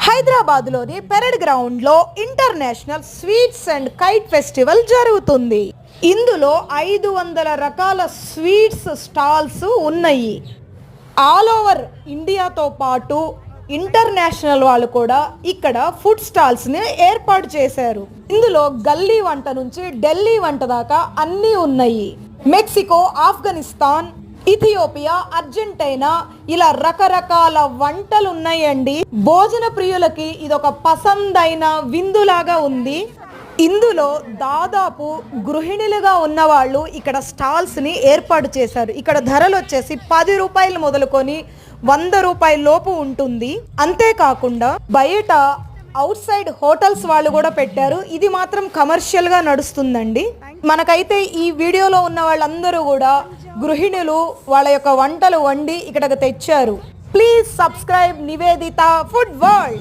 హైదరాబాద్లోని పెరేడ్ గ్రౌండ్లో international sweets and kite festival జరుగుతుంది. ఇందులో 500 రకాల స్వీట్స్ స్టాల్స్ ఉన్నాయి. ఆల్ ఓవర్ ఇండియాతో పాటు ఇంటర్నేషనల్ వాళ్ళు కూడా ఇక్కడ ఫుడ్ స్టాల్స్ని ఏర్పాటు చేశారు. ఇందులో గల్లీ వంట నుంచి ఢిల్లీ వంట దాకా అన్నీ ఉన్నాయి. మెక్సికో, ఆఫ్ఘనిస్తాన్, ఇథియోపియా, అర్జెంటీనా ఇలా రకరకాల వంటలు ఉన్నాయండి. భోజన ప్రియులకి ఇదొక పసందైన విందులాగా ఉంది. ఇందులో దాదాపు గృహిణులుగా ఉన్నవాళ్ళు ఇక్కడ స్టాల్స్ని ఏర్పాటు చేశారు. ఇక్కడ ధరలు వచ్చేసి 10 రూపాయలు మొదలుకొని 100 రూపాయల లోపు ఉంటుంది. అంతేకాకుండా బయట అవుట్ సైడ్ హోటల్స్ వాళ్ళు కూడా పెట్టారు. ఇది మాత్రం కమర్షియల్గా నడుస్తుందండి. మనకైతే ఈ వీడియోలో ఉన్న వాళ్ళందరూ కూడా గృహిణులు వాళ్ళ యొక్క వంటలు వండి ఇక్కడికి తెచ్చారు. Please subscribe Nivedita food world.